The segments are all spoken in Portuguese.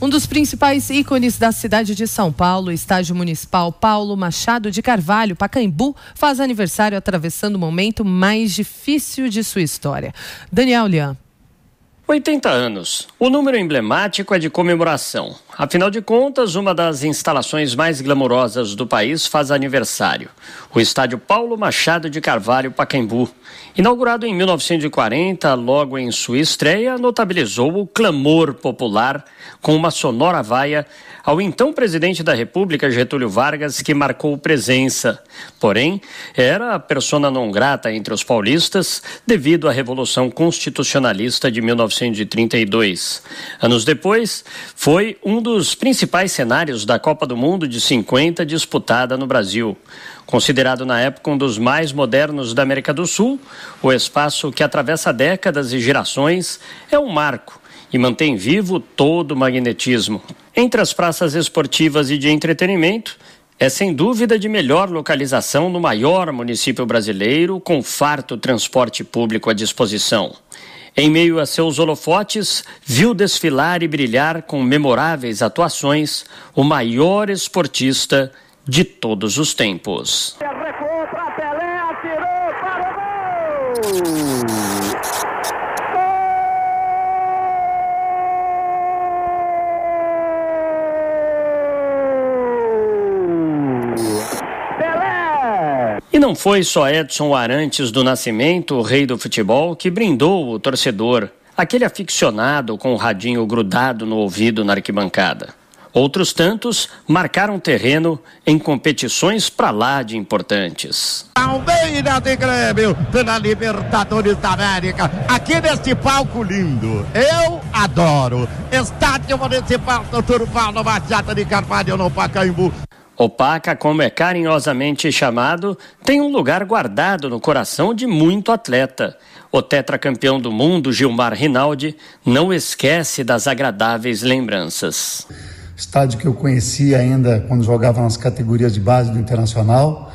Um dos principais ícones da cidade de São Paulo, o Estádio Municipal Paulo Machado de Carvalho, Pacaembu, faz aniversário atravessando o momento mais difícil de sua história. Daniel Lian. 80 anos. O número emblemático é de comemoração. Afinal de contas, uma das instalações mais glamurosas do país faz aniversário. O estádio Paulo Machado de Carvalho, Pacaembu. Inaugurado em 1940, logo em sua estreia, notabilizou o clamor popular com uma sonora vaia ao então presidente da República, Getúlio Vargas, que marcou presença. Porém, era a persona non grata entre os paulistas devido à Revolução Constitucionalista de 1932. Anos depois, foi um dos principais cenários da Copa do Mundo de 50 disputada no Brasil. Considerado na época um dos mais modernos da América do Sul, o espaço que atravessa décadas e gerações é um marco e mantém vivo todo o magnetismo. Entre as praças esportivas e de entretenimento, é sem dúvida de melhor localização no maior município brasileiro, com farto transporte público à disposição. Em meio a seus holofotes, viu desfilar e brilhar com memoráveis atuações o maior esportista de todos os tempos. Recuou para Pelé, atirou para o gol! E não foi só Edson Arantes do Nascimento, o rei do futebol, que brindou o torcedor, aquele aficionado com o radinho grudado no ouvido na arquibancada. Outros tantos marcaram terreno em competições pra lá de importantes. Palmeiras de Grêmio pela Libertadores da América, aqui neste palco lindo, eu adoro. Estádio Municipal Dr. Paulo Machado de Carvalho no Pacaembu. O Paca, como é carinhosamente chamado, tem um lugar guardado no coração de muito atleta. O tetracampeão do mundo, Gilmar Rinaldi, não esquece das agradáveis lembranças. Estádio que eu conheci ainda quando jogava nas categorias de base do Internacional.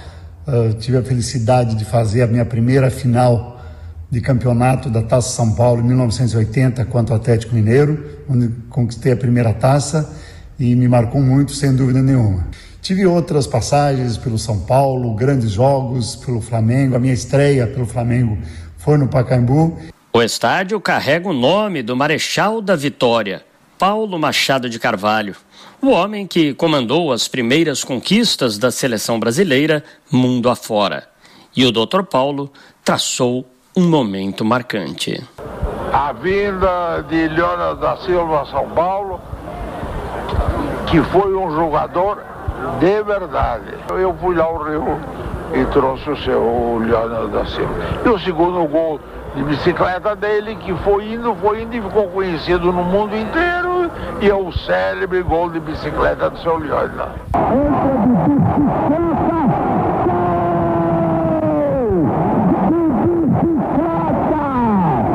Tive a felicidade de fazer a minha primeira final de campeonato da Taça São Paulo em 1980 contra o Atlético Mineiro, onde conquistei a primeira taça e me marcou muito, sem dúvida nenhuma. Tive outras passagens pelo São Paulo, grandes jogos pelo Flamengo. A minha estreia pelo Flamengo foi no Pacaembu. O estádio carrega o nome do Marechal da Vitória, Paulo Machado de Carvalho, o homem que comandou as primeiras conquistas da seleção brasileira mundo afora. E o Dr. Paulo traçou um momento marcante. A vinda de Leônidas da Silva a São Paulo, que foi um jogador de verdade. Eu fui lá ao Rio e trouxe o seu Leônidas da Silva. E o segundo gol de bicicleta dele, que foi indo e ficou conhecido no mundo inteiro, e é o célebre gol de bicicleta do seu Leônidas.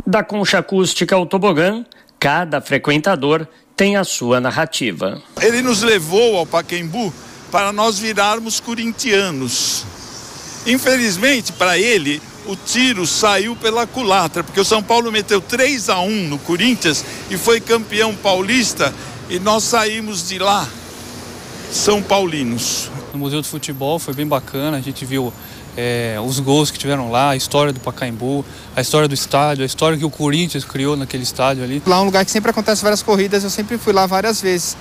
Da concha acústica ao tobogã, cada frequentador tem a sua narrativa. Ele nos levou ao Pacaembu para nós virarmos corintianos. Infelizmente, para ele, o tiro saiu pela culatra, porque o São Paulo meteu 3-1 no Corinthians e foi campeão paulista, e nós saímos de lá São Paulinos. No Museu do Futebol foi bem bacana, a gente viu os gols que tiveram lá, a história do Pacaembu, a história do estádio, a história que o Corinthians criou naquele estádio ali. Lá é um lugar que sempre acontece várias corridas, eu sempre fui lá várias vezes.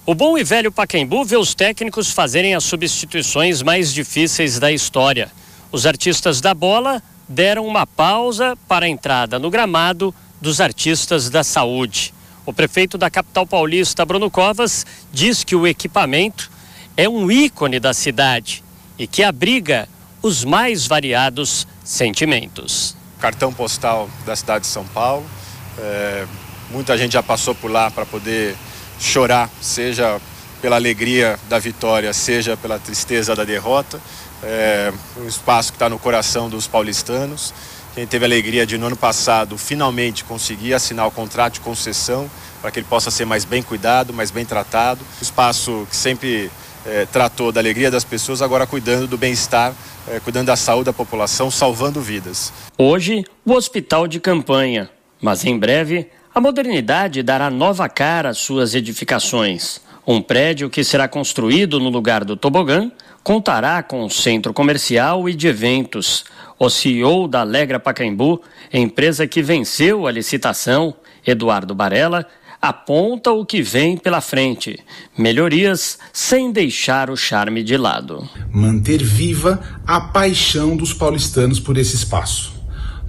O bom e velho Pacaembu vê os técnicos fazerem as substituições mais difíceis da história. Os artistas da bola deram uma pausa para a entrada no gramado dos artistas da saúde. O prefeito da capital paulista, Bruno Covas, diz que o equipamento é um ícone da cidade e que abriga os mais variados sentimentos. Cartão postal da cidade de São Paulo. Muita gente já passou por lá para poder chorar, seja pela alegria da vitória, seja pela tristeza da derrota. Um espaço que está no coração dos paulistanos. Quem teve a alegria de, no ano passado, finalmente conseguir assinar o contrato de concessão para que ele possa ser mais bem cuidado, mais bem tratado. Um espaço que sempre tratou da alegria das pessoas, agora cuidando do bem-estar, cuidando da saúde da população, salvando vidas. Hoje, o hospital de campanha, mas em breve A modernidade dará nova cara às suas edificações. Um prédio que será construído no lugar do tobogã contará com um centro comercial e de eventos. O CEO da Alegra Pacaembu, empresa que venceu a licitação, Eduardo Barella, aponta o que vem pela frente. Melhorias sem deixar o charme de lado. Manter viva a paixão dos paulistanos por esse espaço.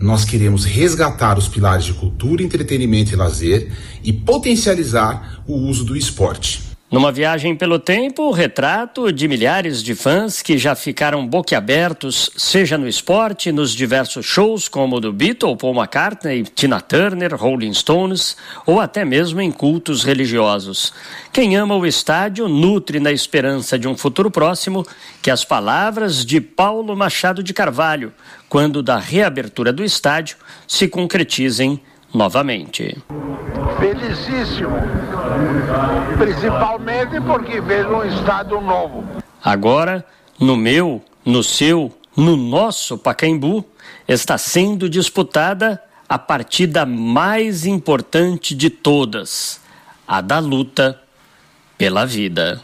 Nós queremos resgatar os pilares de cultura, entretenimento e lazer e potencializar o uso do esporte. Numa viagem pelo tempo, o retrato de milhares de fãs que já ficaram boquiabertos, seja no esporte, nos diversos shows como o do Beatle, Paul McCartney, Tina Turner, Rolling Stones, ou até mesmo em cultos religiosos. Quem ama o estádio nutre na esperança de um futuro próximo que as palavras de Paulo Machado de Carvalho, quando da reabertura do estádio, se concretizem novamente. Felicíssimo, principalmente porque vejo um estádio novo. Agora, no meu, no seu, no nosso Pacaembu, está sendo disputada a partida mais importante de todas, a da luta pela vida.